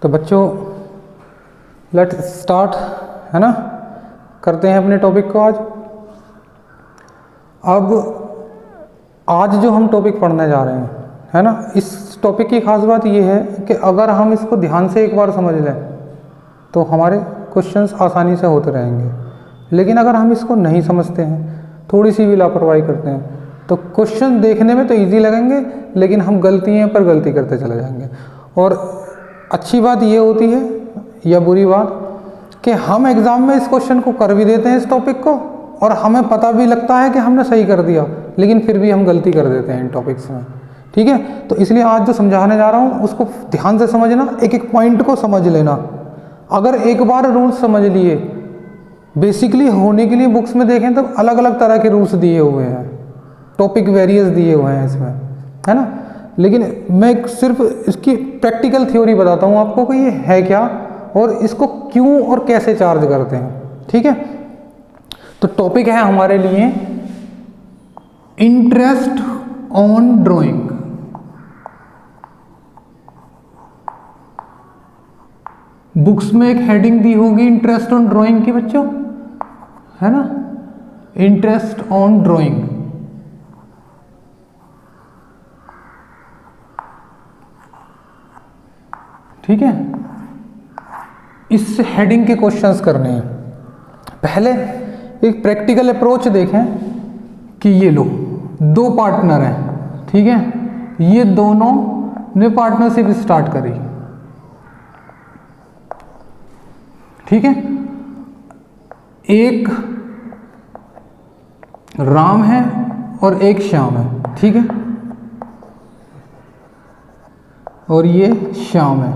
तो बच्चों let's start, है ना, करते हैं अपने टॉपिक को आज। अब आज जो हम टॉपिक पढ़ने जा रहे हैं, है ना, इस टॉपिक की खास बात ये है कि अगर हम इसको ध्यान से एक बार समझ लें तो हमारे क्वेश्चंस आसानी से होते रहेंगे। लेकिन अगर हम इसको नहीं समझते हैं, थोड़ी सी भी लापरवाही करते हैं, तो क्वेश्चन देखने में तो इजी लगेंगे लेकिन हम गलतियाँ पर गलती करते चले जाएंगे। और अच्छी बात ये होती है या बुरी बात कि हम एग्ज़ाम में इस क्वेश्चन को कर भी देते हैं, इस टॉपिक को, और हमें पता भी लगता है कि हमने सही कर दिया, लेकिन फिर भी हम गलती कर देते हैं इन टॉपिक्स में। ठीक है, तो इसलिए आज जो समझाने जा रहा हूँ उसको ध्यान से समझना, एक एक पॉइंट को समझ लेना। अगर एक बार रूल्स समझ लिए, बेसिकली होने के लिए बुक्स में देखें तो अलग अलग तरह के रूल्स दिए हुए हैं, टॉपिक वेरियस दिए हुए हैं इसमें, है ना, लेकिन मैं सिर्फ इसकी प्रैक्टिकल थ्योरी बताता हूँ आपको कि ये है क्या और इसको क्यों और कैसे चार्ज करते हैं। ठीक है, तो टॉपिक है हमारे लिए इंटरेस्ट ऑन ड्राइंग। बुक्स में एक हेडिंग दी होगी इंटरेस्ट ऑन ड्राइंग की बच्चों, है ना, इंटरेस्ट ऑन ड्राइंग। ठीक है, इस हेडिंग के क्वेश्चंस करने हैं। पहले एक प्रैक्टिकल अप्रोच देखें कि ये लो, दो पार्टनर हैं, ठीक है, ये दोनों ने पार्टनरशिप स्टार्ट करी। ठीक है, एक राम है और एक श्याम है, ठीक है, और ये श्याम है,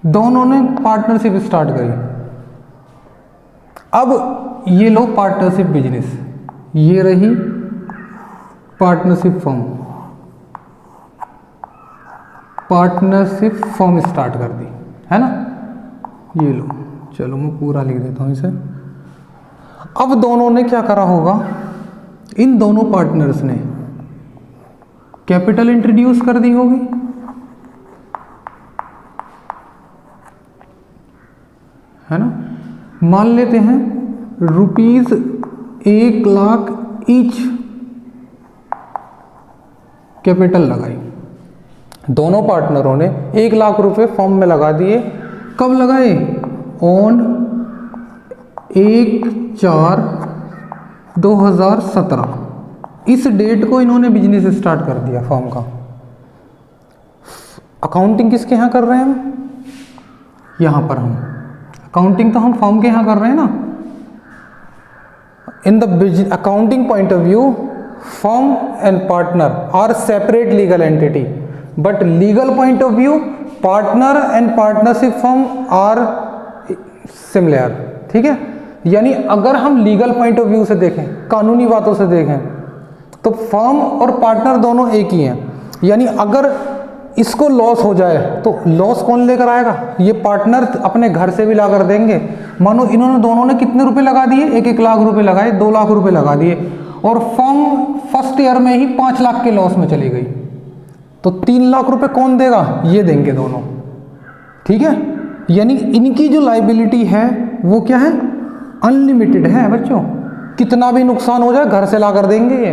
दोनों ने पार्टनरशिप स्टार्ट करी। अब ये लो पार्टनरशिप बिजनेस, ये रही partnership firm, partnership firm start कर दी, है ना, ये लो, चलो मैं पूरा लिख देता हूं इसे। अब दोनों ने क्या करा होगा, इन दोनों पार्टनर्स ने कैपिटल इंट्रोड्यूस कर दी होगी, है ना, मान लेते हैं ₹1,00,000 ईच कैपिटल लगाई। दोनों पार्टनरों ने 1,00,000 रुपए फॉर्म में लगा दिए। कब लगाए? ऑन 1/4/2017, इस डेट को इन्होंने बिजनेस स्टार्ट कर दिया फॉर्म का। अकाउंटिंग किसके यहाँ कर रहे हैं हम? यहाँ पर हम अकाउंटिंग तो हम फॉर्म के यहाँ कर रहे हैं ना। In the accounting point of view firm and partner are separate legal entity, but legal point of view partner and partnership firm are similar. ठीक है, यानी अगर हम लीगल पॉइंट ऑफ व्यू से देखें, कानूनी बातों से देखें, तो फर्म और पार्टनर दोनों एक ही हैं। यानी अगर इसको लॉस हो जाए तो लॉस कौन लेकर आएगा? ये पार्टनर अपने घर से भी ला कर देंगे। मानो इन्होंने दोनों ने कितने रुपए लगा दिए? 1-1 लाख रुपए लगाए, 2 लाख रुपए लगा दिए, और फर्म फर्स्ट ईयर में ही 5 लाख के लॉस में चली गई, तो 3 लाख रुपए कौन देगा? ये देंगे दोनों। ठीक है, यानी इनकी जो लाइबिलिटी है वो क्या है? अनलिमिटेड है बच्चों, कितना भी नुकसान हो जाए घर से ला कर देंगे ये।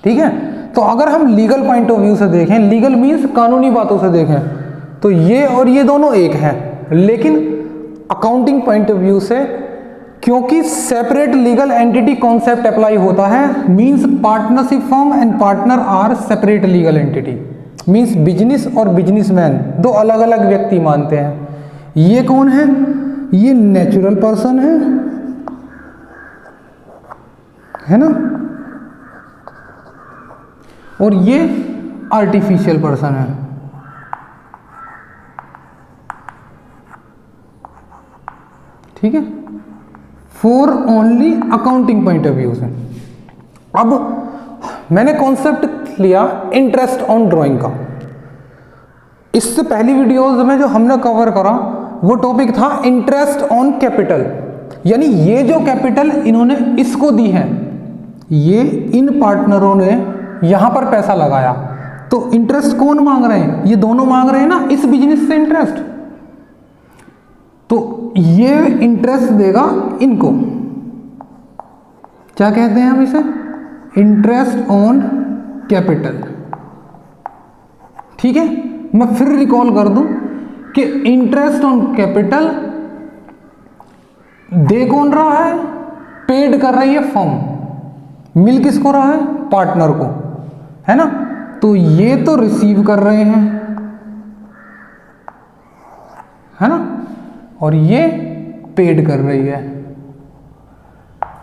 ठीक है, तो अगर हम लीगल पॉइंट ऑफ व्यू से देखें, लीगल मीन्स कानूनी बातों से देखें, तो ये और ये दोनों एक हैं। लेकिन अकाउंटिंग पॉइंट ऑफ व्यू से, क्योंकि separate legal entity concept apply होता है, means partnership firm and partner are separate legal entity, means business और बिजनेसमैन दो अलग अलग व्यक्ति मानते हैं। ये कौन है? ये नेचुरल पर्सन है ना, और ये आर्टिफिशियल पर्सन है। ठीक है, for only accounting point of view से। अब मैंने कॉन्सेप्ट लिया इंटरेस्ट ऑन ड्राइंग का। इससे पहली वीडियोज में जो हमने कवर करा वो टॉपिक था इंटरेस्ट ऑन कैपिटल, यानी ये जो कैपिटल इन्होंने इसको दी है, ये इन पार्टनरों ने यहां पर पैसा लगाया, तो इंटरेस्ट कौन मांग रहे हैं? ये दोनों मांग रहे हैं ना इस बिजनेस से इंटरेस्ट, तो ये इंटरेस्ट देगा इनको, क्या कहते हैं हम इसे? Interest on capital. ठीक है, मैं फिर रिकॉल कर दूं कि इंटरेस्ट ऑन कैपिटल दे कौन रहा है? पेड कर रही है फर्म, मिल किसको रहा है? पार्टनर को, है ना। तो ये तो रिसीव कर रहे हैं, है ना, और ये पेड कर रही है।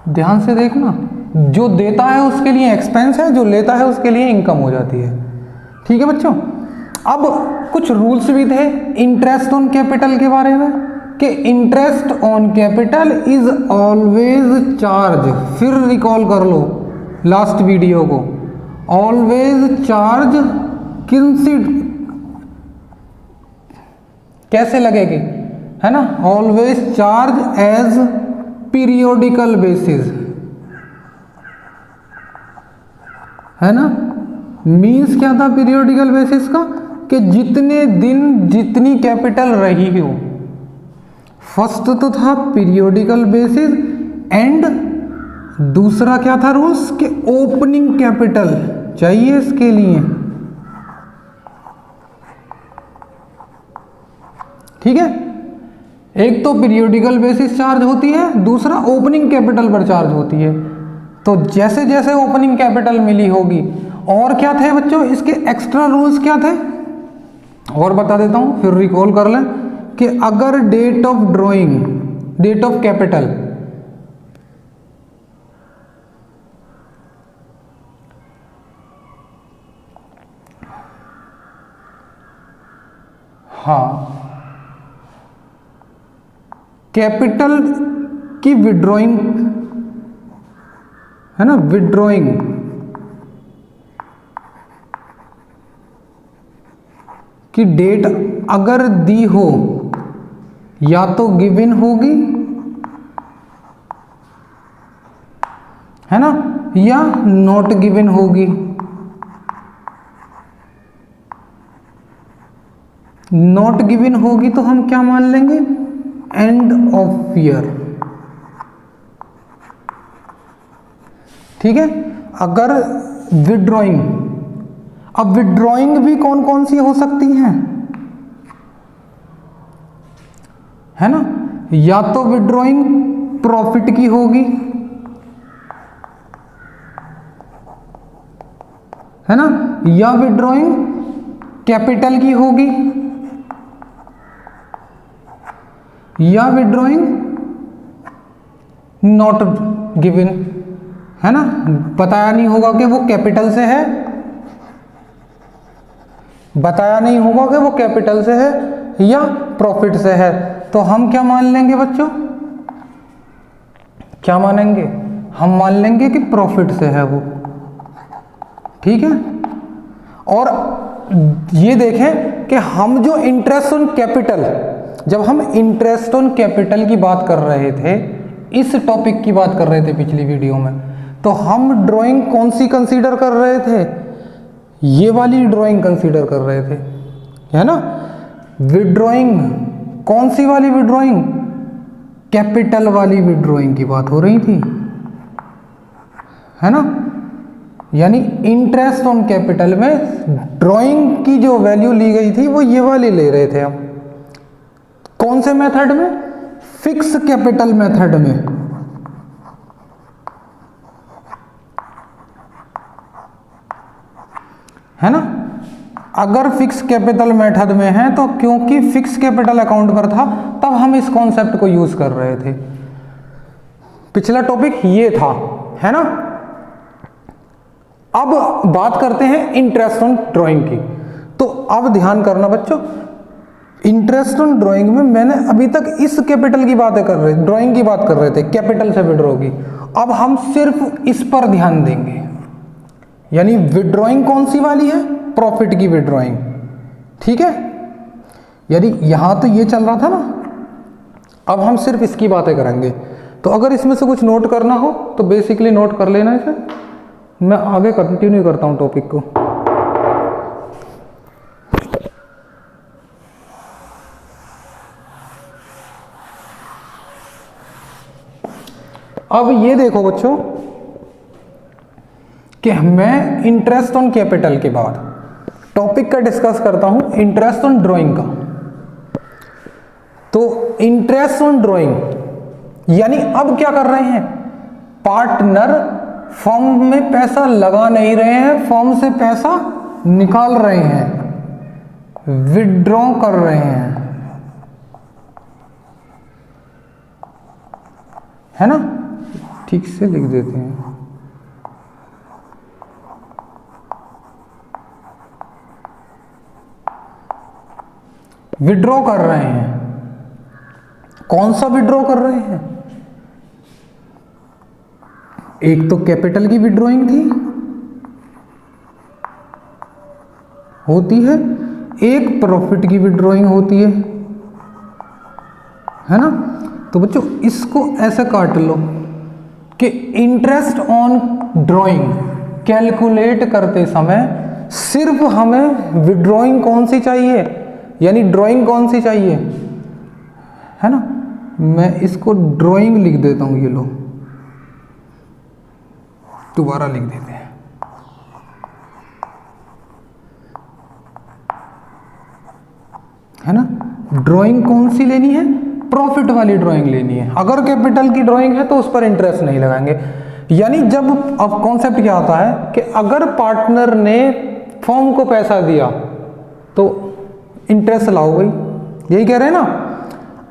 ध्यान से देखना, जो देता है उसके लिए एक्सपेंस है, जो लेता है उसके लिए इनकम हो जाती है। ठीक है बच्चों, अब कुछ रूल्स भी थे इंटरेस्ट ऑन कैपिटल के बारे में कि interest on capital is always charge. फिर रिकॉल कर लो लास्ट वीडियो को, ऑलवेज चार्ज कैसे लगेगी, है ना, always charge as periodical basis, है ना। मीन्स क्या था पीरियोडिकल बेसिस का? कि जितने दिन जितनी कैपिटल रही हो। फर्स्ट तो था पीरियोडिकल बेसिस, एंड दूसरा क्या था रूल्स कि ओपनिंग कैपिटल चाहिए इसके लिए। ठीक है, एक तो पीरियोडिकल बेसिस चार्ज होती है, दूसरा ओपनिंग कैपिटल पर चार्ज होती है। तो जैसे जैसे ओपनिंग कैपिटल मिली होगी, और क्या थे बच्चों इसके एक्स्ट्रा रूल्स क्या थे और बता देता हूं, फिर रिकॉल कर लें कि अगर date of drawing, date of capital capital की विड्रॉइंग, है ना, विड्रॉइंग की डेट अगर दी हो, या तो गिवन होगी, है ना, या नॉट गिवन होगी। नॉट गिवन होगी तो हम क्या मान लेंगे? End of year. ठीक है, अगर विड्रॉइंग, अब विड्रॉइंग भी कौन कौन सी हो सकती हैं, है ना, या तो विड्रॉइंग प्रॉफिट की होगी, है ना, या विड्रॉइंग कैपिटल की होगी, या विड्रॉइंग नॉट गिवन, है ना, बताया नहीं होगा कि वो कैपिटल से है, बताया नहीं होगा कि वो कैपिटल से है या प्रॉफिट से है। तो हम क्या मान लेंगे बच्चों? क्या मानेंगे? हम मान लेंगे कि प्रॉफिट से है वो। ठीक है, और ये देखें कि हम जो इंटरेस्ट ऑन कैपिटल, जब हम इंटरेस्ट ऑन कैपिटल की बात कर रहे थे, इस टॉपिक की बात कर रहे थे पिछली वीडियो में, तो हम ड्राइंग कौन सी कंसीडर कर रहे थे? ये वाली ड्राइंग कंसीडर कर रहे थे, है ना। विड्रॉइंग कौन सी वाली विड्रॉइंग? कैपिटल वाली विड्रॉइंग की बात हो रही थी, है ना। यानी इंटरेस्ट ऑन कैपिटल में ड्राइंग की जो वैल्यू ली गई थी वो ये वाली ले रहे थे हम। कौन से मेथड में? फिक्स कैपिटल मेथड में, है ना। अगर फिक्स कैपिटल मेथड में है तो क्योंकि फिक्स कैपिटल अकाउंट पर था तब हम इस कॉन्सेप्ट को यूज कर रहे थे। पिछला टॉपिक ये था, है ना। अब बात करते हैं इंटरेस्ट ऑन ड्राइंग की। तो अब ध्यान करना बच्चों, इंटरेस्ट ऑन ड्राइंग में मैंने अभी तक इस कैपिटल की बातें कर रहे, ड्राइंग की बात कर रहे थे, कैपिटल से विड्रॉ की। अब हम सिर्फ इस पर ध्यान देंगे, यानी विड्रॉइंग कौन सी वाली है? प्रॉफिट की विड्रॉइंग। ठीक है, यानी यहां तो ये चल रहा था ना, अब हम सिर्फ इसकी बातें करेंगे। तो अगर इसमें से कुछ नोट करना हो तो बेसिकली नोट कर लेना इसे, मैं आगे कंटिन्यू करता हूं टॉपिक को। अब ये देखो बच्चों कि मैं इंटरेस्ट ऑन कैपिटल के बाद टॉपिक का डिस्कस करता हूं, इंटरेस्ट ऑन ड्राइंग का। तो इंटरेस्ट ऑन ड्राइंग यानी अब क्या कर रहे हैं, पार्टनर फर्म में पैसा लगा नहीं रहे हैं, फर्म से पैसा निकाल रहे हैं, विड्रॉ कर रहे हैं, है ना। ठीक से लिख देते हैं, विड्रॉ कर रहे हैं। कौन सा विड्रॉ कर रहे हैं, एक तो कैपिटल की विड्रॉइंग थी होती है, एक प्रॉफिट की विड्रॉइंग होती है ना। तो बच्चों इसको ऐसे काट लो कि इंटरेस्ट ऑन ड्राइंग कैलकुलेट करते समय सिर्फ हमें विड्रॉइंग कौन सी चाहिए, यानी ड्राइंग कौन सी चाहिए, है ना। मैं इसको ड्राइंग लिख देता हूं, ये लो दोबारा लिख देते हैं, है ना। ड्राइंग कौन सी लेनी है, प्रॉफिट वाली ड्राइंग लेनी है। अगर कैपिटल की ड्राइंग है तो उस पर इंटरेस्ट नहीं लगाएंगे। यानी जब अब कॉन्सेप्ट क्या आता है कि अगर पार्टनर ने फर्म को पैसा दिया तो इंटरेस्ट लाओ भाई, यही कह रहे हैं ना।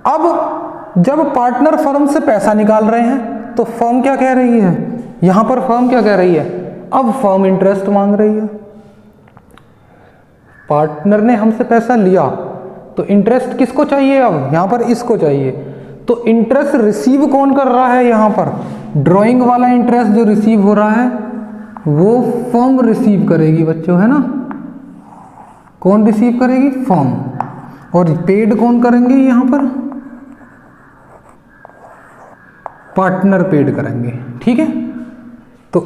अब जब पार्टनर फर्म से पैसा निकाल रहे हैं तो फर्म क्या कह रही है, यहां पर फर्म क्या कह रही है, अब फर्म इंटरेस्ट मांग रही है। पार्टनर ने हमसे पैसा लिया तो इंटरेस्ट किसको चाहिए, अब यहां पर इसको चाहिए। तो इंटरेस्ट रिसीव कौन कर रहा है, यहां पर ड्राइंग वाला इंटरेस्ट जो रिसीव हो रहा है वो फर्म रिसीव करेगी बच्चों, है ना। कौन रिसीव करेगी, फर्म। और पेड कौन करेंगे, यहां पर पार्टनर पेड करेंगे, ठीक है। तो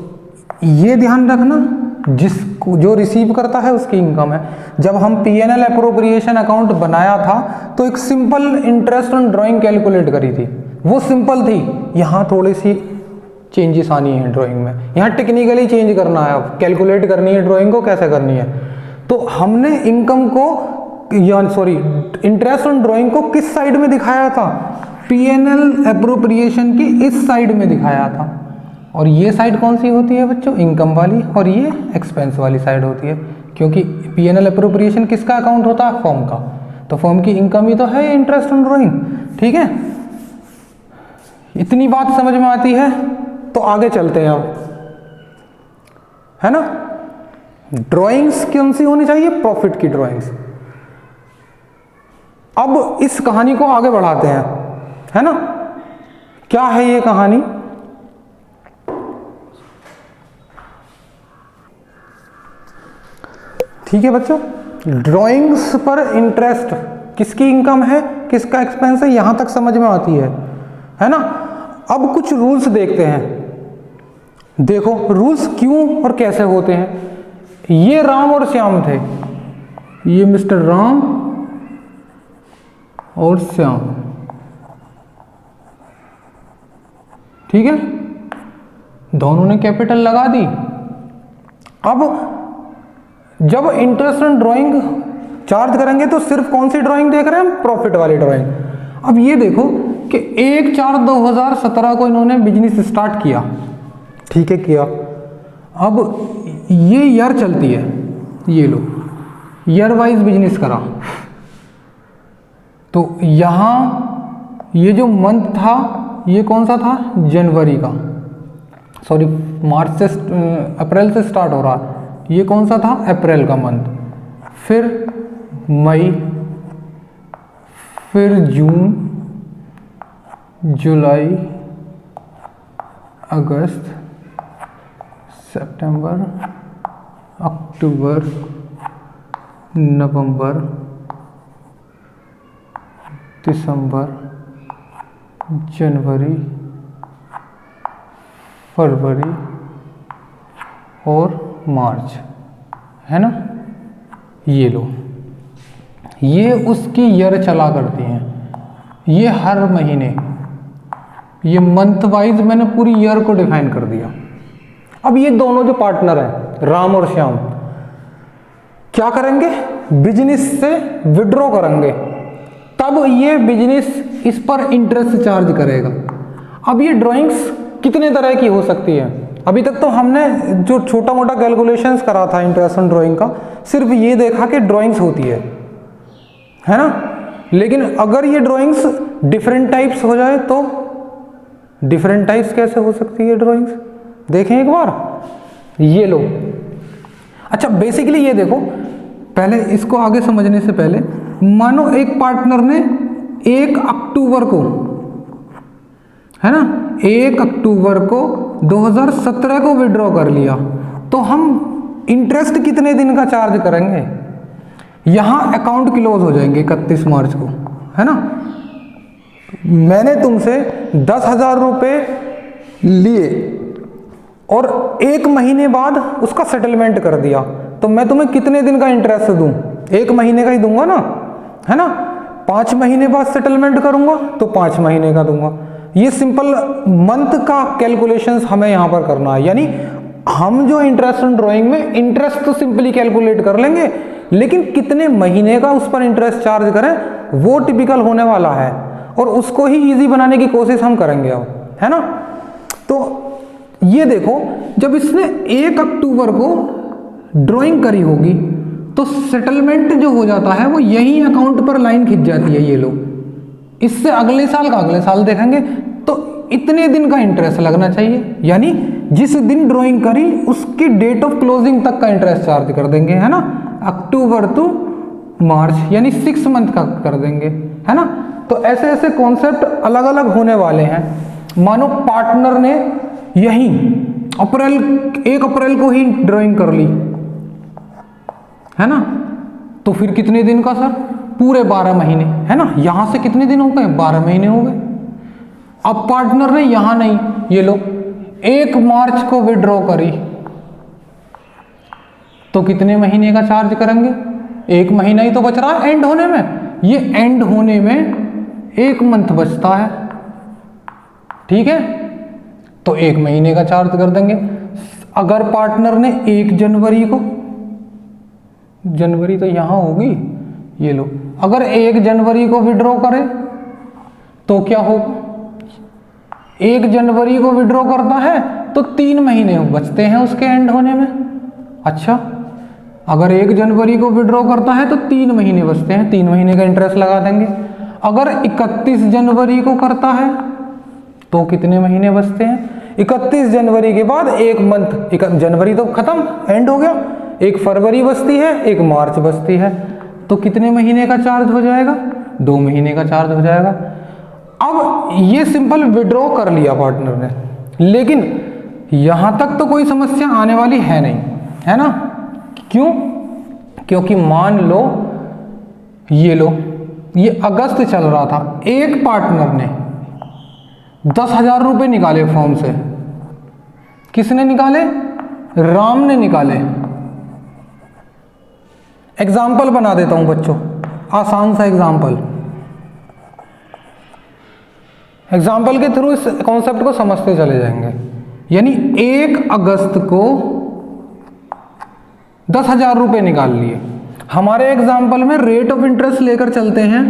ये ध्यान रखना, जिसको जो रिसीव करता है उसकी इनकम है। जब हम पीएनएल अप्रोप्रिएशन अकाउंट बनाया था तो एक simple interest on drawing calculate करी थी, वो सिंपल थी। यहाँ थोड़ी सी चेंजेस आनी है ड्राइंग में, यहाँ टेक्निकली चेंज करना है, अब कैलकुलेट करनी है ड्राइंग को, कैसे करनी है। तो हमने इनकम को इंटरेस्ट ऑन ड्राइंग को किस साइड में दिखाया था, पीएनएल अप्रोप्रिएशन की इस साइड में दिखाया था। और ये साइड कौन सी होती है बच्चों, इनकम वाली, और ये एक्सपेंस वाली साइड होती है। क्योंकि पीएनएल अप्रोप्रिएशन किसका अकाउंट होता है, फर्म का। तो फर्म की इनकम ही तो है इंटरेस्ट ऑन ड्राइंग, ठीक है। इतनी बात समझ में आती है तो आगे चलते हैं अब, है ना। ड्राइंग्स कौन सी होनी चाहिए, प्रॉफिट की ड्राइंग्स। अब इस कहानी को आगे बढ़ाते हैं, है ना। क्या है ये कहानी, ठीक है बच्चों। ड्राइंग्स पर इंटरेस्ट, किसकी इनकम है, किसका एक्सपेंस है, यहां तक समझ में आती है ना। अब कुछ रूल्स देखते हैं। देखो रूल्स क्यों और कैसे होते हैं। ये राम और श्याम थे, ये मिस्टर राम और श्याम, ठीक है। दोनों ने कैपिटल लगा दी। अब जब इंटरेस्ट ऑन ड्राइंग चार्ज करेंगे तो सिर्फ कौन सी ड्राइंग देख रहे हैं, प्रॉफिट वाली ड्राइंग। अब ये देखो कि 1/4/2017 को इन्होंने बिजनेस स्टार्ट किया, ठीक है, किया। अब ये ईयर चलती है, ये लो ईयर वाइज बिजनेस करा। तो यहां ये जो मंथ था ये कौन सा था, जनवरी का, सॉरी मार्च से अप्रैल से स्टार्ट हो रहा, ये कौन सा था, अप्रैल का मंथ। फिर मई, फिर जून, जुलाई, अगस्त, सितंबर, अक्टूबर, नवंबर, दिसंबर, जनवरी, फरवरी और मार्च, है ना। ये लो, ये उसकी ईयर चला करती हैं, ये हर महीने, ये मंथ वाइज मैंने पूरी ईयर को डिफाइन कर दिया। अब ये दोनों जो पार्टनर हैं राम और श्याम क्या करेंगे, बिजनेस से विड्रॉ करेंगे, तब ये बिजनेस इस पर इंटरेस्ट चार्ज करेगा। अब ये ड्राइंग्स कितने तरह की हो सकती है, अभी तक तो हमने जो छोटा मोटा कैलकुलेशंस करा था इंटरेस्ट ऑन ड्राइंग का, सिर्फ ये देखा कि ड्राइंग्स होती है ना। लेकिन अगर ये ड्राइंग्स डिफरेंट टाइप्स हो जाए तो डिफरेंट टाइप्स कैसे हो सकती है ड्राइंग्स, देखें एक बार, ये लो। अच्छा बेसिकली ये देखो, पहले इसको आगे समझने से पहले मानो एक पार्टनर ने 1 अक्टूबर को, है ना, 1 अक्टूबर को 2017 को विड्रॉ कर लिया, तो हम इंटरेस्ट कितने दिन का चार्ज करेंगे, यहां अकाउंट क्लोज हो जाएंगे 31 मार्च को, है ना। मैंने तुमसे 10,000 रुपये लिए और 1 महीने बाद उसका सेटलमेंट कर दिया, तो मैं तुम्हें कितने दिन का इंटरेस्ट दूं, 1 महीने का ही दूंगा ना, है ना। 5 महीने बाद सेटलमेंट करूंगा तो 5 महीने का दूंगा। ये सिंपल मंथ का कैलकुलेशंस हमें यहां पर करना है, यानी हम जो इंटरेस्ट ऑन ड्राइंग में इंटरेस्ट तो सिंपली कैलकुलेट कर लेंगे, लेकिन कितने महीने का उस पर इंटरेस्ट चार्ज करें वो टिपिकल होने वाला है, और उसको ही इजी बनाने की कोशिश हम करेंगे अब, है ना। तो ये देखो, जब इसने 1 अक्टूबर को ड्राइंग करी होगी तो सेटलमेंट जो हो जाता है वो यही अकाउंट पर लाइन खिंच जाती है, ये लो, इससे अगले साल का अगले साल देखेंगे तो इतने दिन का इंटरेस्ट लगना चाहिए, यानी जिस दिन ड्राइंग करी उसकी डेट ऑफ क्लोजिंग तक का इंटरेस्ट चार्ज कर देंगे, है ना। अक्टूबर टू मार्च यानी 6 मंथ का कर देंगे, है ना। तो ऐसे ऐसे कॉन्सेप्ट अलग अलग होने वाले हैं। मानो पार्टनर ने यही 1 अप्रैल को ही ड्राइंग कर ली, है ना, तो फिर कितने दिन का सर, पूरे 12 महीने, है ना। यहां से कितने दिन हो गए, 12 महीने हो गए। अब पार्टनर ने यहां नहीं, ये लो 1 मार्च को विड्रॉ करी, तो कितने महीने का चार्ज करेंगे, 1 महीना ही तो बच रहा है एंड होने में, ये एंड होने में 1 मंथ बचता है, ठीक है, तो 1 महीने का चार्ज कर देंगे। अगर पार्टनर ने 1 जनवरी को, जनवरी तो यहां होगी, ये लो, अगर 1 जनवरी को विड्रॉ करे तो क्या होगा, 1 जनवरी को विड्रॉ करता है तो 3 महीने बचते हैं उसके एंड होने में। अच्छा, अगर 1 जनवरी को विड्रॉ करता है तो 3 महीने बचते हैं, 3 महीने का इंटरेस्ट लगा देंगे। अगर 31 जनवरी को करता है तो कितने महीने बचते हैं, 31 जनवरी के बाद 1 मंथ, जनवरी तो खत्म एंड हो गया, 1 फरवरी बचती है, 1 मार्च बचती है, तो कितने महीने का चार्ज हो जाएगा, 2 महीने का चार्ज हो जाएगा। अब ये सिंपल विड्रॉ कर लिया पार्टनर ने, लेकिन यहां तक तो कोई समस्या आने वाली है नहीं, है ना। क्यों, क्योंकि मान लो, ये लो, ये अगस्त चल रहा था, एक पार्टनर ने 10,000 रुपये निकाले फॉर्म से, किसने निकाले, राम ने निकाले। एग्जाम्पल बना देता हूं बच्चों, आसान सा एग्जाम्पल के थ्रू इस कॉन्सेप्ट को समझते चले जाएंगे। यानी 1 अगस्त को 10,000 रुपये निकाल लिए। हमारे एग्जाम्पल में रेट ऑफ इंटरेस्ट लेकर चलते हैं,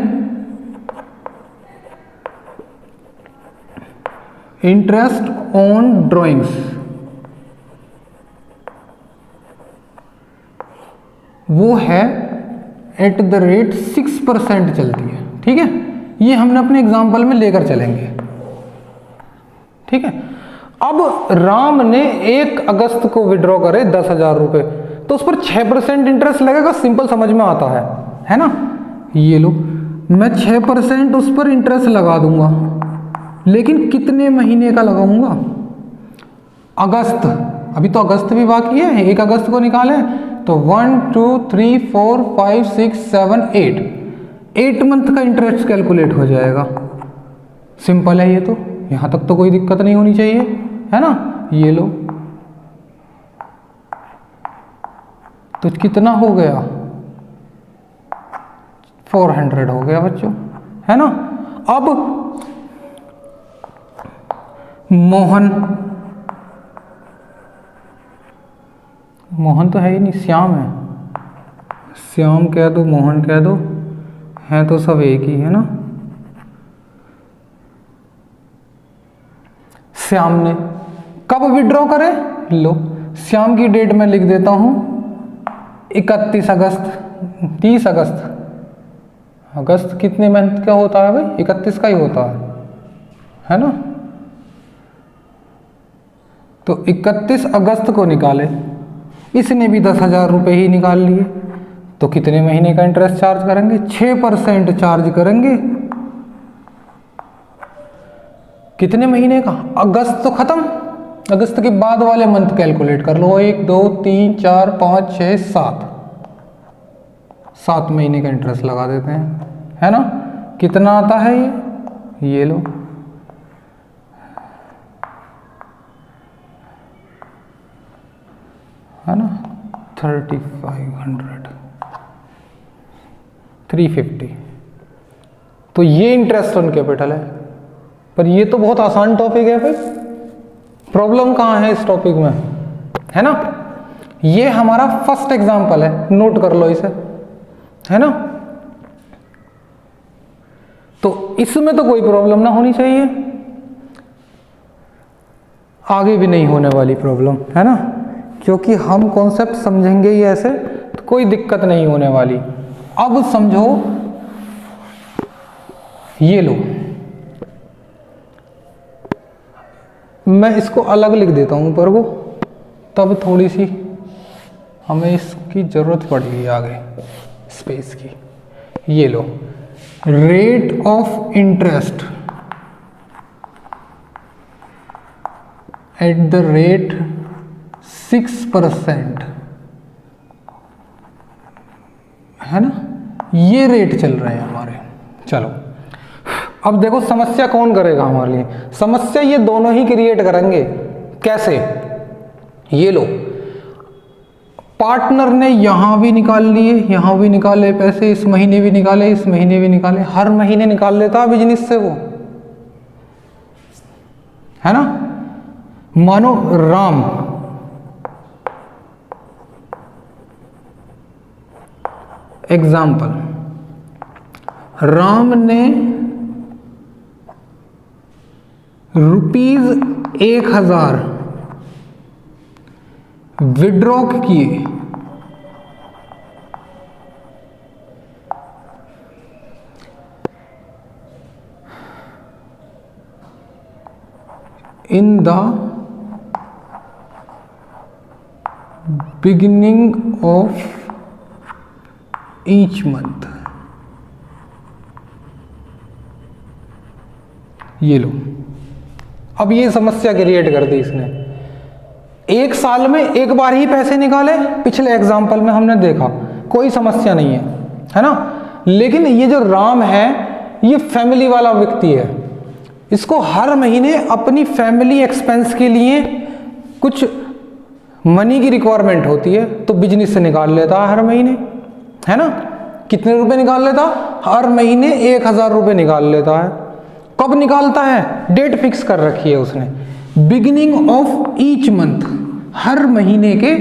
इंटरेस्ट ऑन ड्राइंग्स, वो है एट द रेट 6% चलती है, ठीक है। ये हमने अपने एग्जाम्पल में लेकर चलेंगे, ठीक है। अब राम ने 1 अगस्त को विड्रॉ करे 10,000 रुपये, तो उस पर 6% इंटरेस्ट लगेगा, सिंपल समझ में आता है ना। ये लो, मैं 6% उस पर इंटरेस्ट लगा दूंगा, लेकिन कितने महीने का लगाऊंगा, अगस्त, अभी तो अगस्त भी बाकी है, 1 अगस्त को निकाले तो 1 2 3 4 5 6 7 8 मंथ का इंटरेस्ट कैलकुलेट हो जाएगा। सिंपल है ये तो, यहां तक तो कोई दिक्कत नहीं होनी चाहिए, है ना। ये लो, तो कितना हो गया, 400 हो गया बच्चों, है ना। अब मोहन, मोहन तो है ही नहीं, श्याम है, श्याम कह दो, मोहन कह दो, हैं तो सब एक ही है ना। श्याम ने कब विड्रॉ करे, लो श्याम की डेट में लिख देता हूं 31 अगस्त, 30 अगस्त, अगस्त कितने मंथ का होता है भाई, 31 का ही होता है ना। तो 31 अगस्त को निकाले, इसने भी 10,000 रुपये ही निकाल लिए, तो कितने महीने का इंटरेस्ट चार्ज करेंगे, 6% चार्ज करेंगे। कितने महीने का, अगस्त तो खत्म, अगस्त के बाद वाले मंथ कैलकुलेट कर लो, 1 2 3 4 5 6 7, 7 महीने का इंटरेस्ट लगा देते हैं, है ना। कितना आता है ये लो, है ना, 3500, 350। तो ये इंटरेस्ट ऑन कैपिटल है। पर ये तो बहुत आसान टॉपिक है भाई, प्रॉब्लम कहाँ है इस टॉपिक में, है ना। ये हमारा फर्स्ट एग्जाम्पल है, नोट कर लो इसे, है ना। तो इसमें तो कोई प्रॉब्लम ना होनी चाहिए, आगे भी नहीं होने वाली प्रॉब्लम, है ना, क्योंकि हम कॉन्सेप्ट समझेंगे ही ऐसे, तो कोई दिक्कत नहीं होने वाली। अब समझो, ये लो, मैं इसको अलग लिख देता हूं ऊपर को, तब थोड़ी सी हमें इसकी जरूरत पड़ेगी आगे स्पेस की। ये लो, rate of interest at the rate 6%, है ना, ये रेट चल रहे हैं हमारे। चलो अब देखो समस्या कौन करेगा हमारे लिए, समस्या ये दोनों ही क्रिएट करेंगे। कैसे, ये लो, पार्टनर ने यहां भी निकाल लिए, यहां भी निकाले पैसे, इस महीने भी निकाले, इस महीने भी निकाले, हर महीने निकाल लेता है बिजनेस से वो, है ना। मानो राम एग्जाम्पल, राम ने ₹1000 विड्रॉ किए, इन the beginning of each month. ये लो, अब ये समस्या क्रिएट कर दी इसने। एक साल में एक बार ही पैसे निकाले, पिछले एग्जाम्पल में हमने देखा, कोई समस्या नहीं है ना। लेकिन ये जो राम है, ये फैमिली वाला व्यक्ति है, इसको हर महीने अपनी फैमिली एक्सपेंस के लिए कुछ मनी की रिक्वायरमेंट होती है, तो बिजनेस से निकाल लेता है हर महीने, है ना। कितने रुपए निकाल लेता, हर महीने 1000 रुपये निकाल लेता है। कब निकालता है, डेट फिक्स कर रखी है उसने, बिगिनिंग ऑफ ईच मंथ, हर महीने के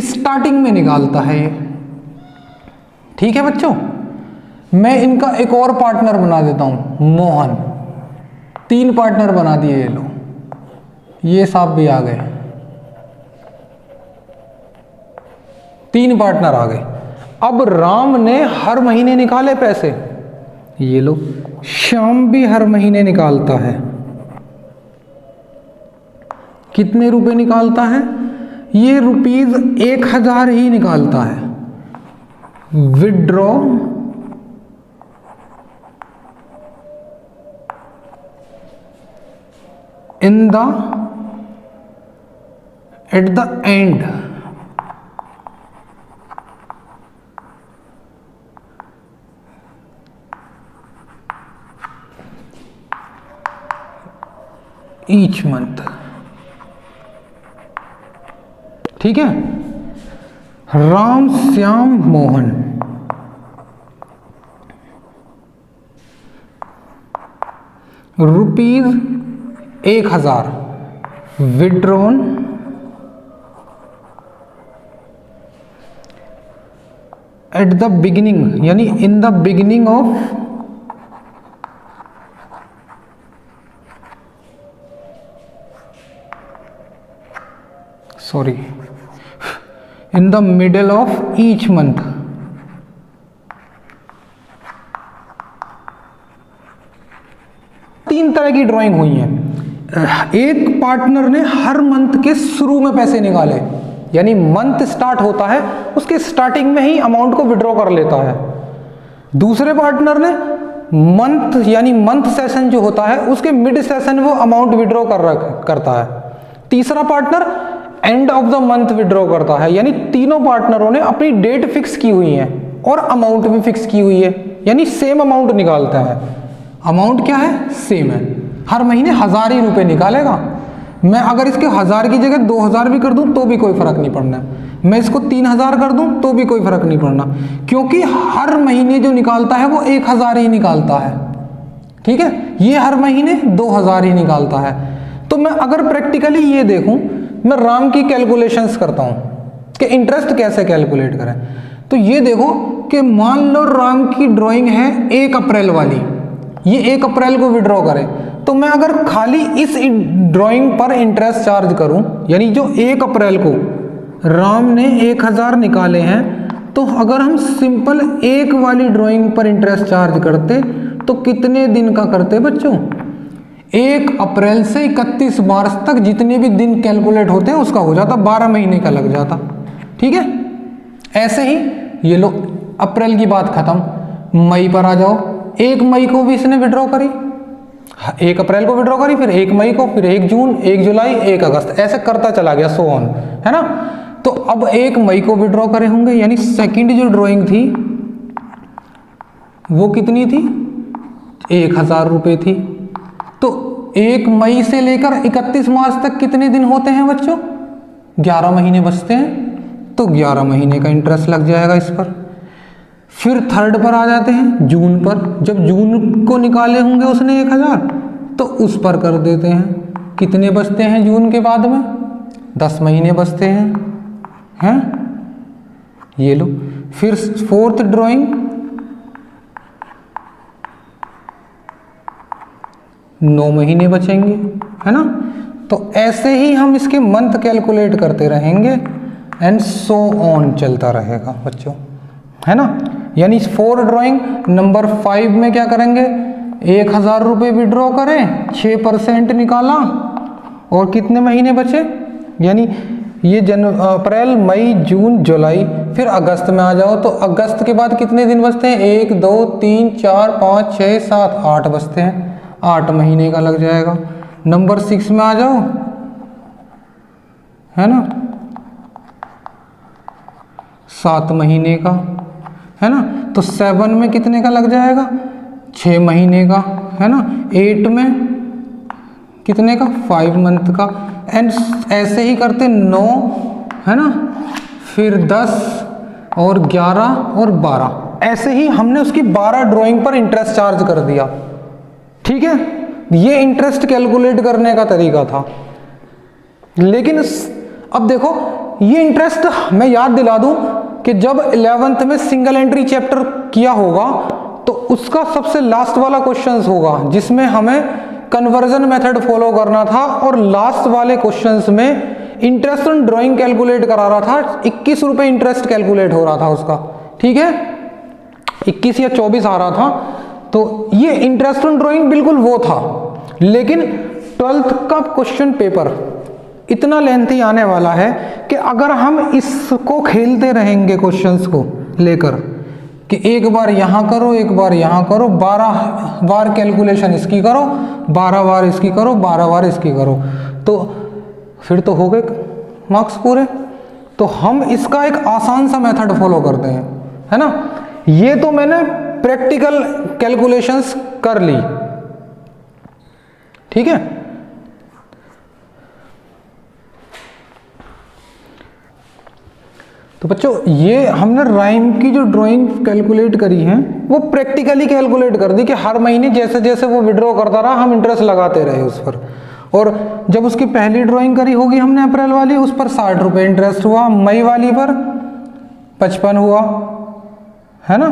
स्टार्टिंग में निकालता है ये। ठीक है बच्चों, मैं इनका एक और पार्टनर बना देता हूं, मोहन। 3 पार्टनर बना दिए, ये लो, ये साहब भी आ गए, 3 पार्टनर आ गए। अब राम ने हर महीने निकाले पैसे, ये लो, श्याम भी हर महीने निकालता है। कितने रुपए निकालता है, ये ₹1000 ही निकालता है। Withdraw in the at the end each month. ठीक है, Ram Shyam Mohan, 1000 withdrawn at the beginning, यानी in the beginning of in the middle of each month. तीन तरह की ड्राइंग हुई है। एक पार्टनर ने हर मंथ के शुरू में पैसे निकाले, यानी मंथ स्टार्ट होता है उसके स्टार्टिंग में ही अमाउंट को विड्रॉ कर लेता है। दूसरे पार्टनर ने मंथ यानी मंथ सेशन जो होता है उसके मिड सेशन वो अमाउंट विड्रॉ करता है। तीसरा partner end of the month withdraw करता है, यानी तीनों पार्टनरों ने अपनी डेट फिक्स की हुई है और अमाउंट भी फिक्स की हुई है, यानी सेम अमाउंट निकालता है। अमाउंट क्या है? सेम है, हर महीने 1000 ही रुपए निकालेगा। मैं अगर इसके 1000 की जगह 2000 भी कर दूं तो भी कोई फर्क नहीं पड़ना है, मैं इसको 3000 कर दूं तो भी कोई फर्क नहीं पड़ना, क्योंकि हर महीने जो निकालता है वो 1000 ही निकालता है। ठीक है, ये हर महीने 2000 ही निकालता है। तो मैं अगर प्रैक्टिकली ये देखूं, मैं राम की कैलकुलेशंस करता हूं कि इंटरेस्ट कैसे कैलकुलेट करें। तो ये देखो कि मान लो राम की ड्राइंग है 1 अप्रैल वाली, ये 1 अप्रैल को विड्रॉ करें, तो मैं अगर खाली इस ड्राइंग पर इंटरेस्ट चार्ज करूं, यानी जो 1 अप्रैल को राम ने 1000 निकाले हैं, तो अगर हम सिंपल 1 वाली ड्राइंग पर इंटरेस्ट चार्ज करते तो कितने दिन का करते बच्चों? 1 अप्रैल से 31 मार्च तक जितने भी दिन कैलकुलेट होते हैं उसका हो जाता, 12 महीने का लग जाता। ठीक है, ऐसे ही ये लो अप्रैल की बात खत्म, मई पर आ जाओ। 1 मई को भी इसने विड्रॉ करी, 1 अप्रैल को विड्रॉ करी, फिर 1 मई को, फिर 1 जून, 1 जुलाई, 1 अगस्त, ऐसे करता चला गया, सो ऑन, है ना। तो अब 1 मई को विड्रॉ करे होंगे, यानी सेकंड जो ड्राइंग थी वो कितनी थी? 1000 रुपये थी। तो 1 मई से लेकर 31 मार्च तक कितने दिन होते हैं बच्चों? 11 महीने बचते हैं, तो 11 महीने का इंटरेस्ट लग जाएगा इस पर। फिर थर्ड पर आ जाते हैं, जून पर। जब जून को निकाले होंगे उसने 1000, तो उस पर कर देते हैं। कितने बचते हैं जून के बाद में? 10 महीने बचते हैं। ये लो। फिर फोर्थ ड्राइंग, 9 महीने बचेंगे, है ना। तो ऐसे ही हम इसके मंथ कैलकुलेट करते रहेंगे एंड सो ऑन चलता रहेगा बच्चों, है ना। यानी 4 ड्राइंग नंबर 5 में क्या करेंगे? 1000 रुपये विड्रॉ करें, 6% निकाला और कितने महीने बचे? यानी ये अप्रैल, मई, जून, जुलाई, फिर अगस्त में आ जाओ, तो अगस्त के बाद कितने दिन बचते हैं? 1 2 3 4 5 6 7 8 बचते हैं, 8 महीने का लग जाएगा। नंबर 6 में आ जाओ, है ना, 7 महीने का, है ना। तो 7 में कितने का लग जाएगा? 6 महीने का, है ना। 8 में कितने का? 5 मंथ का। एंड ऐसे ही करते 9, है ना, फिर 10 और 11 और 12, ऐसे ही हमने उसकी 12 ड्राइंग पर इंटरेस्ट चार्ज कर दिया। ठीक है, ये इंटरेस्ट कैलकुलेट करने का तरीका था। लेकिन अब देखो, ये इंटरेस्ट मैं याद दिला दूं कि जब 11th में सिंगल एंट्री चैप्टर किया होगा तो उसका सबसे लास्ट वाला क्वेश्चंस होगा जिसमें हमें कन्वर्जन मेथड फॉलो करना था, और लास्ट वाले क्वेश्चंस में इंटरेस्ट ऑन ड्राइंग कैलकुलेट करा रहा था। 21 रुपये इंटरेस्ट कैलकुलेट हो रहा था उसका, ठीक है, 21 या 24 आ रहा था। तो ये इंटरेस्ट ऑन ड्राइंग बिल्कुल वो था। लेकिन 12th का क्वेश्चन पेपर इतना लेंथी आने वाला है कि अगर हम इसको खेलते रहेंगे क्वेश्चंस को लेकर कि एक बार यहाँ करो, एक बार यहाँ करो, 12 बार कैलकुलेशन इसकी करो, 12 बार इसकी करो, 12 बार इसकी करो, तो फिर तो हो गए मार्क्स पूरे। तो हम इसका एक आसान सा मेथड फॉलो करते हैं, है ना। ये तो मैंने प्रैक्टिकल कैलकुलेशंस कर ली, ठीक है। तो बच्चों, ये हमने राइम की जो ड्राइंग कैलकुलेट करी है वो प्रैक्टिकली कैलकुलेट कर दी कि हर महीने जैसे जैसे वो विड्रॉ करता रहा हम इंटरेस्ट लगाते रहे उस पर। और जब उसकी पहली ड्राइंग करी होगी हमने अप्रैल वाली, उस पर 60 रुपये इंटरेस्ट हुआ, मई वाली पर 55 हुआ, है ना।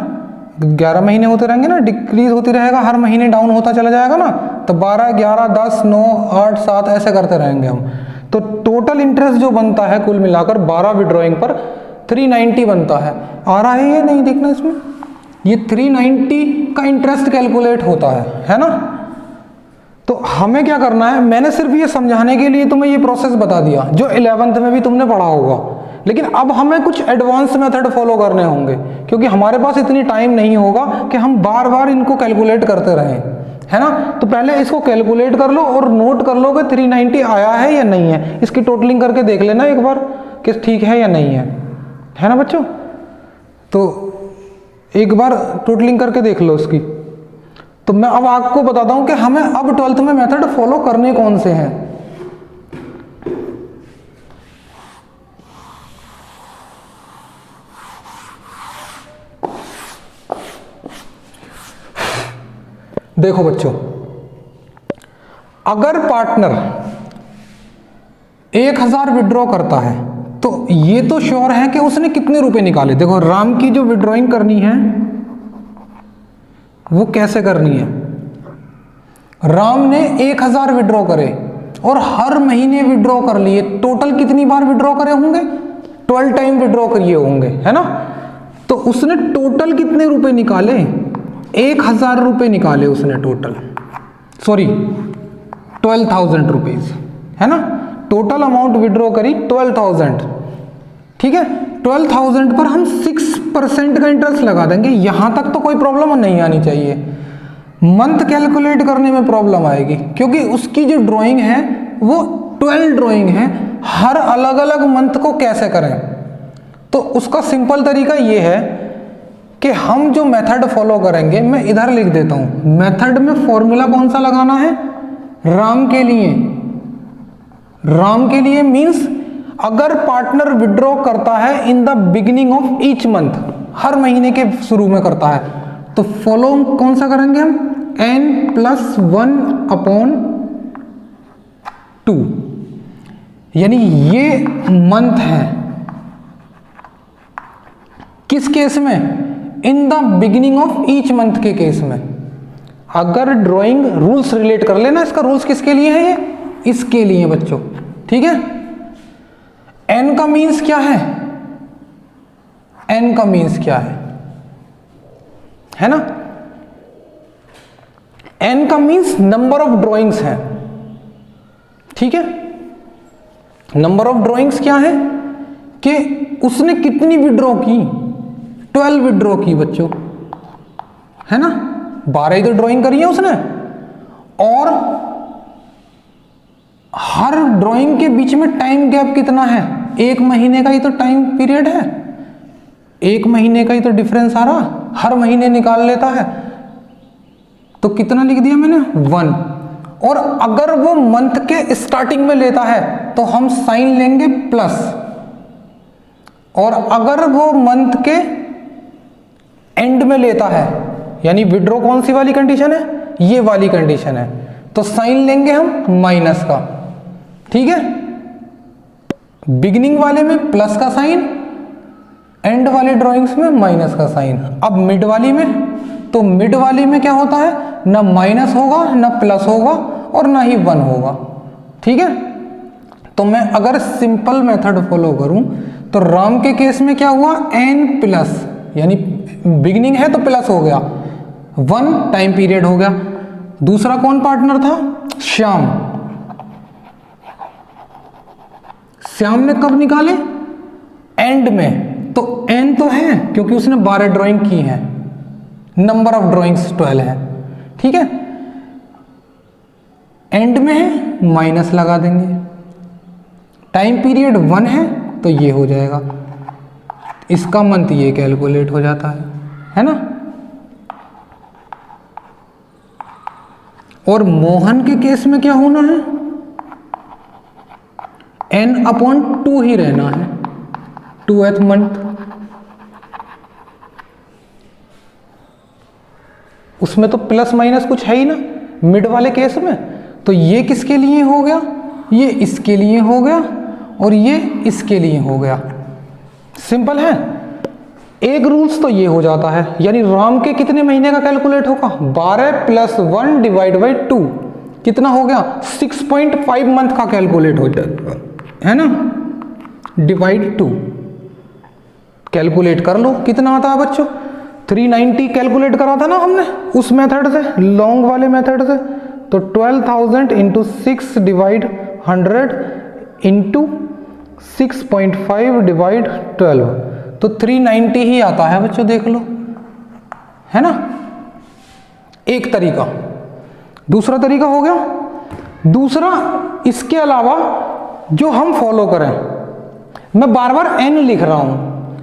11 महीने होते रहेंगे ना, डिक्रीज होती रहेगा, हर महीने डाउन होता चला जाएगा ना, तो 12, 11, 10, 9, 8, 7 ऐसे करते रहेंगे हम। तो टोटल इंटरेस्ट जो बनता है कुल मिलाकर 12 विड्रॉइंग पर 390 बनता है। आ रहा है ये नहीं देखना इसमें, ये 390 का इंटरेस्ट कैलकुलेट होता है ना। तो हमें क्या करना है, मैंने सिर्फ ये समझाने के लिए तुम्हें ये प्रोसेस बता दिया जो 11th में भी तुमने पढ़ा होगा, लेकिन अब हमें कुछ एडवांस मेथड फॉलो करने होंगे, क्योंकि हमारे पास इतनी टाइम नहीं होगा कि हम बार बार इनको कैलकुलेट करते रहें, है ना। तो पहले इसको कैलकुलेट कर लो और नोट कर लो कि 390 आया है या नहीं है। इसकी टोटलिंग करके देख लेना एक बार कि ठीक है या नहीं है ना बच्चों। तो एक बार टोटलिंग करके देख लो उसकी। तो मैं अब आपको बताता हूं कि हमें अब 12th में मेथड फॉलो करने कौन से हैं। देखो बच्चों, अगर पार्टनर 1000 विड्रॉ करता है तो ये तो श्योर है कि उसने कितने रुपए निकाले। देखो राम की जो विड्रॉइंग करनी है वो कैसे करनी है, राम ने 1000 विड्रॉ करे और हर महीने विड्रॉ कर लिए, टोटल कितनी बार विड्रॉ करे होंगे, 12 टाइम विड्रॉ करिए होंगे, है ना। तो उसने टोटल कितने रुपए निकाले, 1000 रुपए निकाले उसने टोटल, सॉरी 12,000 रुपीज, है ना। टोटल अमाउंट विड्रॉ करी 12,000, ठीक है। 12,000 पर हम 6% का इंटरेस्ट लगा देंगे। यहां तक तो कोई प्रॉब्लम नहीं आनी चाहिए। मंथ कैलकुलेट करने में प्रॉब्लम आएगी, क्योंकि उसकी जो ड्राइंग है वो 12 ड्राइंग है, हर अलग अलग मंथ को कैसे करें। तो उसका सिंपल तरीका ये है कि हम जो मेथड फॉलो करेंगे, मैं इधर लिख देता हूं। मेथड में फॉर्मूला कौन सा लगाना है, राम के लिए। राम के लिए मींस अगर पार्टनर विड्रॉ करता है in the beginning of each month, हर महीने के शुरू में करता है, तो फॉलो कौन सा करेंगे हम, n+1/2, यानी ये मंथ है। किस केस में, इन the beginning of each month के केस में। अगर ड्राइंग रूल्स रिलेट कर लेना, इसका रूल्स किसके लिए है, ये इसके लिए बच्चों, ठीक है। n का मीन्स क्या है, n का मीन्स क्या है ना। n का मीन्स नंबर ऑफ ड्राइंग्स है, ठीक है। नंबर ऑफ ड्राइंग्स क्या है कि उसने कितनी विड्रॉ की, 12 विड्रॉ की बच्चों, है ना। 12 ही तो ड्राइंग करी है उसने, और हर ड्राइंग के बीच में टाइम गैप कितना है, 1 महीने का ही तो टाइम पीरियड है, 1 महीने का ही तो डिफरेंस आ रहा, हर महीने निकाल लेता है। तो कितना लिख दिया मैंने, 1। और अगर वो मंथ के स्टार्टिंग में लेता है तो हम साइन लेंगे प्लस, और अगर वो मंथ के एंड में लेता है, यानी विड्रॉ कौन सी वाली कंडीशन है, ये वाली कंडीशन है, तो साइन लेंगे हम माइनस का, ठीक है। बिगिनिंग वाले में प्लस का साइन, एंड वाले ड्राइंग्स में माइनस का साइन। अब मिड वाली में, तो मिड वाली में क्या होता है, ना माइनस होगा ना प्लस होगा और ना ही 1 होगा, ठीक है। तो मैं अगर सिंपल मेथड फॉलो करूं तो राम के केस में क्या हुआ, n+, यानी बिगिनिंग है तो प्लस हो गया, 1 टाइम पीरियड हो गया। दूसरा कौन पार्टनर था, श्याम। श्याम ने कब निकाले, एंड में, तो n तो है क्योंकि उसने 12 ड्राइंग की है, नंबर ऑफ ड्राइंग्स 12 है, ठीक है। एंड में है, माइनस लगा देंगे, टाइम पीरियड 1 है तो ये हो जाएगा, इसका मंथ ये कैलकुलेट हो जाता है ना। और मोहन के केस में क्या होना है, n/2 ही रहना है, 2th मंथ। उसमें तो प्लस माइनस कुछ है ही ना मिड वाले केस में, तो ये किसके लिए हो गया, ये इसके लिए हो गया और ये इसके लिए हो गया। सिंपल है। एक रूल्स तो ये हो जाता है, यानी राम के कितने महीने का कैलकुलेट होगा, 12 + 1 डिवाइड बाई 2 कितना हो गया, 6.5 मंथ का कैलकुलेट हो जाएगा, है ना। डिवाइड 2 कैलकुलेट कर लो कितना आता है बच्चों, 390 कैलकुलेट करा था ना हमने उस मेथड से, लॉन्ग वाले मेथड से। तो 12,000 इंटू 6 डिवाइड 100 इंटू 6.5 डिवाइड 12, तो 390 ही आता है बच्चों, देख लो, है ना। एक तरीका। दूसरा तरीका हो गया, दूसरा इसके अलावा जो हम फॉलो करें, मैं बार बार n लिख रहा हूं,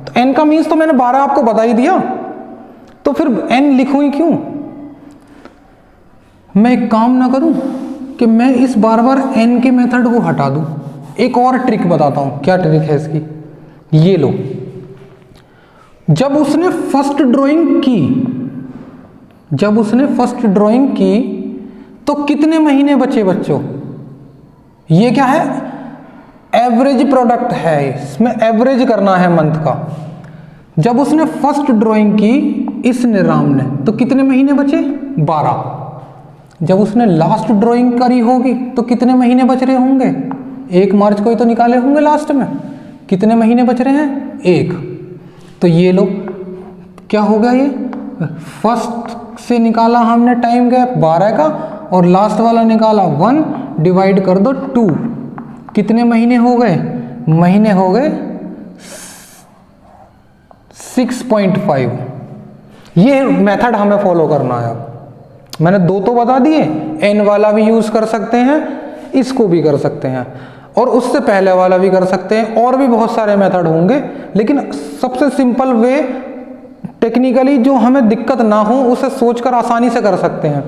तो n का मीन्स तो मैंने 12 आपको बता ही दिया, तो फिर n लिखूं ही क्यों। मैं एक काम ना करूं कि मैं इस बार बार n के मेथड को हटा दूं। एक और ट्रिक बताता हूं, क्या ट्रिक है इसकी, ये लो। जब उसने फर्स्ट ड्राइंग की तो कितने महीने बचे बच्चों, ये क्या है, एवरेज प्रोडक्ट है, इसमें एवरेज करना है मंथ का। जब उसने फर्स्ट ड्राइंग की इसने राम ने, तो कितने महीने बचे, 12। जब उसने लास्ट ड्राइंग करी होगी तो कितने महीने बच रहे होंगे, 1 मार्च को ही तो निकाले होंगे लास्ट में, कितने महीने बच रहे हैं, 1। तो ये लो क्या हो गया, ये फर्स्ट से निकाला हमने टाइम गैप 12 का और लास्ट वाला निकाला 1, डिवाइड कर दो 2, कितने महीने हो गए, महीने हो गए 6.5। ये मेथड हमें फॉलो करना है। मैंने 2 तो बता दिए, n वाला भी यूज कर सकते हैं, इसको भी कर सकते हैं और उससे पहले वाला भी कर सकते हैं, और भी बहुत सारे मेथड होंगे, लेकिन सबसे सिंपल वे टेक्निकली जो हमें दिक्कत ना हो उसे सोचकर आसानी से कर सकते हैं।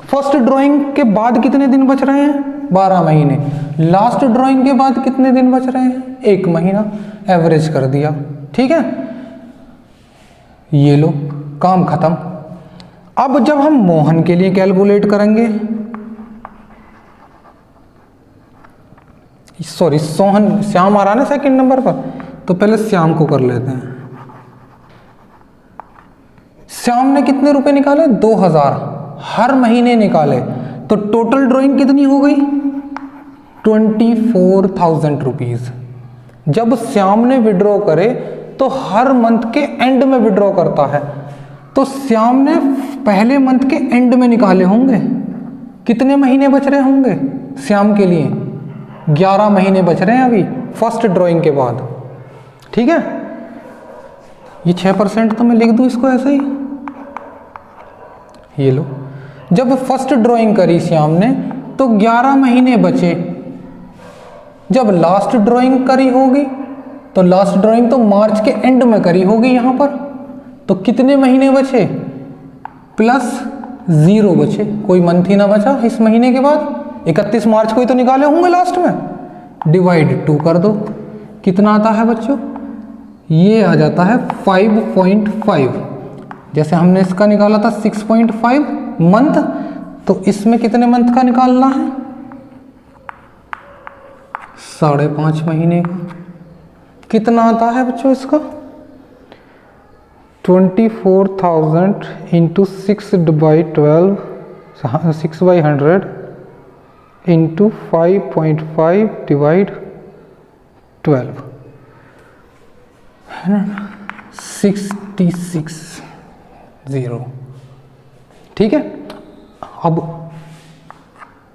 फर्स्ट ड्राइंग के बाद कितने दिन बच रहे हैं, 12 महीने। लास्ट ड्राइंग के बाद कितने दिन बच रहे हैं, 1 महीना। एवरेज कर दिया, ठीक है, ये लो, काम खत्म। अब जब हम मोहन के लिए कैलकुलेट करेंगे, सॉरी सोहन, श्याम आ रहा ना सेकंड नंबर पर, तो पहले श्याम को कर लेते हैं। श्याम ने कितने रुपए निकाले, 2000 हर महीने निकाले, तो टोटल ड्राइंग कितनी हो गई, 24,000 रुपीज। जब श्याम ने विड्रॉ करे तो हर मंथ के एंड में विड्रॉ करता है, तो श्याम ने पहले मंथ के एंड में निकाले होंगे, कितने महीने बच रहे होंगे श्याम के लिए, 11 महीने बच रहे हैं अभी फर्स्ट ड्राइंग के बाद, ठीक है। ये 6% तो मैं लिख दूं इसको ऐसे ही, ये लो। जब फर्स्ट ड्राइंग करी श्याम ने तो 11 महीने बचे। जब लास्ट ड्राइंग करी होगी तो लास्ट ड्राइंग तो मार्च के एंड में करी होगी यहाँ पर, तो कितने महीने बचे, +0 बचे, कोई मंथ ही ना बचा इस महीने के बाद। 31 मार्च को ही तो निकाले होंगे लास्ट में, डिवाइड 2 कर दो, कितना आता है बच्चों, ये आ जाता है 5.5। जैसे हमने इसका निकाला था 6.5 मंथ, तो इसमें कितने मंथ का निकालना है, 5.5 महीने का। कितना आता है बच्चों इसका, 24,000 इंटू 6/12, 6/100 इंटू 5.5 डिवाइड 12, है ना, 66,000, ठीक है। अब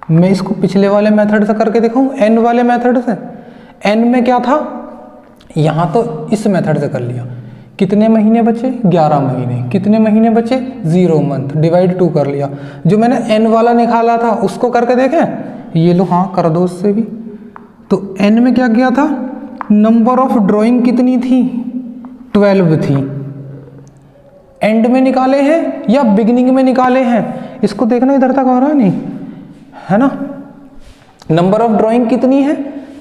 मैं इसको पिछले वाले मेथड से करके दिखाऊं, n वाले मेथड से। n में क्या था, यहाँ तो इस मेथड से कर लिया, कितने महीने बचे, 11 महीने, कितने महीने बचे, 0 मंथ, डिवाइड 2 कर लिया। जो मैंने n वाला निकाला था उसको करके देखें, ये लो, हाँ कर दो उससे भी। तो n में क्या किया था, नंबर ऑफ ड्राइंग कितनी थी, 12 थी। एंड में निकाले हैं या बिगिनिंग में निकाले हैं, इसको देखना, इधर तक आ रहा है नहीं, है ना। नंबर ऑफ ड्राइंग कितनी है,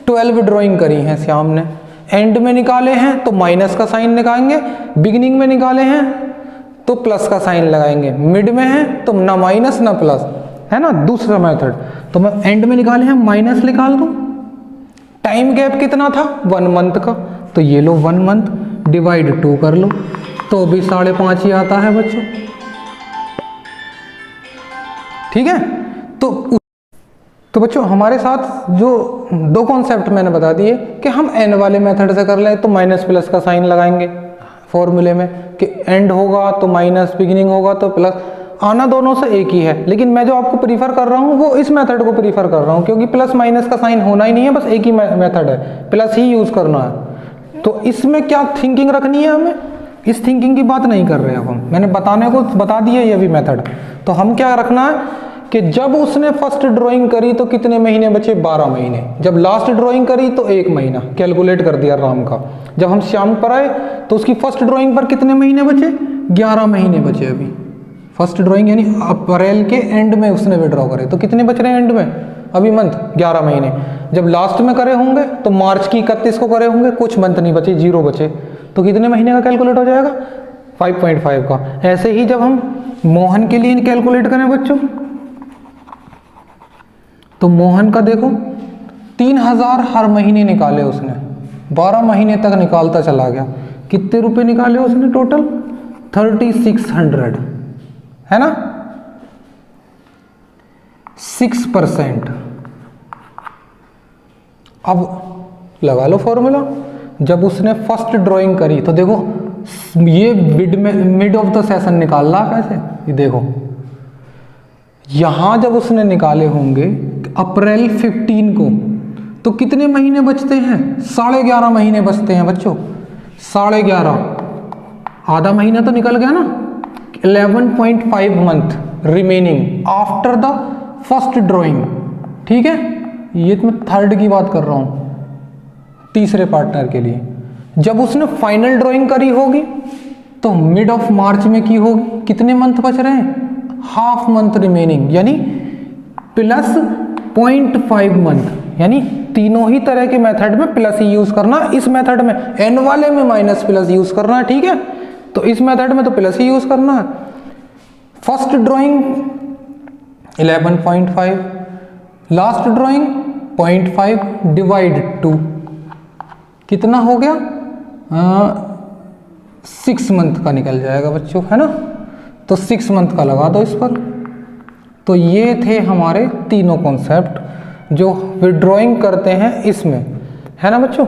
12 ड्राइंग करी है श्याम ने। एंड में निकाले हैं तो माइनस का साइन लगाएंगे, बिगिनिंग में निकाले हैं तो प्लस का साइन लगाएंगे, मिड में है तो ना माइनस ना प्लस, है ना, दूसरा मेथड। तो मैं एंड में निकाले हैं, माइनस निकाल दूं। टाइम गैप कितना था 1 मंथ का, तो ये लो 1 मंथ डिवाइड 2 कर लो, तो भी 5.5 ही आता है बच्चों। ठीक है, तो बच्चों हमारे साथ जो 2 कॉन्सेप्ट मैंने बता दिए कि हम एन वाले मेथड से कर लें तो माइनस प्लस का साइन लगाएंगे फॉर्मूले में, कि एंड होगा तो माइनस, बिगिनिंग होगा तो प्लस, आना दोनों से एक ही है। लेकिन मैं जो आपको प्रीफर कर रहा हूँ वो इस मेथड को प्रीफर कर रहा हूँ, क्योंकि प्लस माइनस का साइन होना ही नहीं है, बस एक ही मेथड है, प्लस ही यूज करना है। तो इसमें क्या थिंकिंग रखनी है हमें, इस थिंकिंग की बात नहीं कर रहे हैं अब हम, मैंने बताने को बता दिया ये भी मेथड। तो हम क्या रखना है कि जब उसने फर्स्ट ड्राइंग करी तो कितने महीने बचे, 12 महीने। जब लास्ट ड्राइंग करी तो 1 महीना कैलकुलेट कर दिया राम का। जब हम श्याम पर आए तो उसकी फर्स्ट ड्राइंग पर कितने महीने बचे, 11 महीने बचे अभी। फर्स्ट ड्राइंग यानी अप्रैल के एंड में उसने विड्रॉ करे, तो कितने बच रहे हैं एंड में अभी मंथ, 11 महीने। जब लास्ट में करे होंगे तो मार्च की 31 को करे होंगे, कुछ मंथ नहीं बचे, 0 बचे, तो कितने महीने का कैलकुलेट हो जाएगा, 5.5 का। ऐसे ही जब हम मोहन के लिए कैलकुलेट करें बच्चों, तो मोहन का देखो 3000 हर महीने निकाले उसने, 12 महीने तक निकालता चला गया। कितने रुपए निकाले उसने टोटल, 3600, है ना, 6%। अब लगा लो फॉर्मूला। जब उसने फर्स्ट ड्राइंग करी तो देखो ये मिड ऑफ द सेशन निकाल रहा कैसे, ये देखो यहां जब उसने निकाले होंगे अप्रैल 15 को, तो कितने महीने बचते हैं, 11.5 महीने बचते हैं बच्चों, 11.5, आधा महीना तो निकल गया ना। 11.5 month remaining after the first drawing. ठीक है, ये तो मैं थर्ड की बात कर रहा हूं, तीसरे पार्टनर के लिए। जब उसने फाइनल ड्राइंग करी होगी तो मिड ऑफ मार्च में की होगी, कितने मंथ बच रहे हैं, हाफ मंथ रिमेनिंग, यानी प्लस 0.5 मंथ। यानी तीनों ही तरह के मेथड में प्लस ही यूज करना, इस मेथड में एन वाले में माइनस प्लस यूज करना है। ठीक है, तो इस मेथड में तो प्लस ही यूज करना है। First drawing 11.5, last drawing 0.5 divide 2, कितना हो गया, 6 मंथ का निकल जाएगा बच्चों, है ना। तो 6 मंथ का लगा दो इस पर। तो ये थे हमारे तीनों कॉन्सेप्ट जो विड्रॉइंग करते हैं इसमें, है ना बच्चों।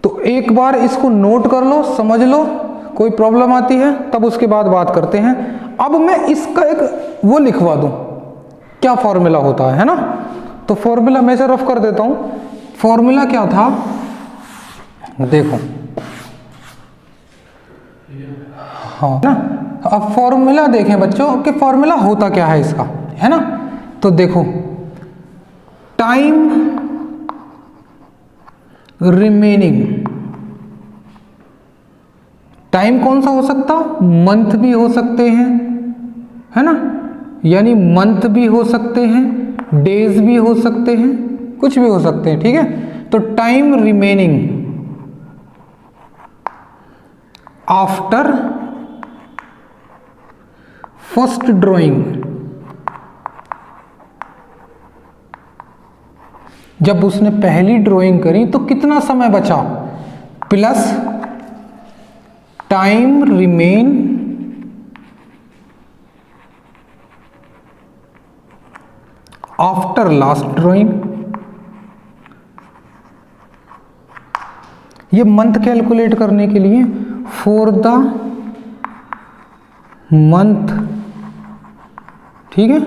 तो एक बार इसको नोट कर लो, समझ लो, कोई प्रॉब्लम आती है तब उसके बाद बात करते हैं। अब मैं इसका एक वो लिखवा दूं, क्या फॉर्मूला होता है ना। तो फॉर्मूला मैं से रफ कर देता हूं। फॉर्मूला क्या था, देखो, हाँ ना। अब फॉर्मूला देखें बच्चों कि फॉर्मूला होता क्या है इसका, है ना। तो देखो, टाइम रिमेनिंग, टाइम कौन सा हो सकता, मंथ भी हो सकते हैं, है ना, यानी मंथ भी हो सकते हैं, डेज भी हो सकते हैं, कुछ भी हो सकते हैं। ठीक है, तो time remaining after first drawing, जब उसने पहली ड्राइंग करी तो कितना समय बचा, plus time remain after last drawing. ये मंथ कैलकुलेट करने के लिए फॉर द मंथ, ठीक है,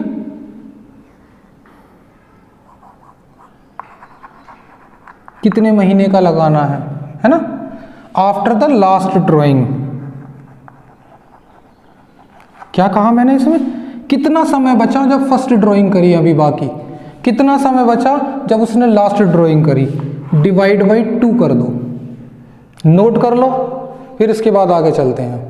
कितने महीने का लगाना है ना, आफ्टर द लास्ट ड्राइंग। क्या कहा मैंने इसमें, कितना समय बचा जब फर्स्ट ड्राइंग करी, अभी बाकी कितना समय बचा जब उसने लास्ट ड्राइंग करी, डिवाइड बाई 2 कर दो, नोट कर लो, फिर इसके बाद आगे चलते हैं।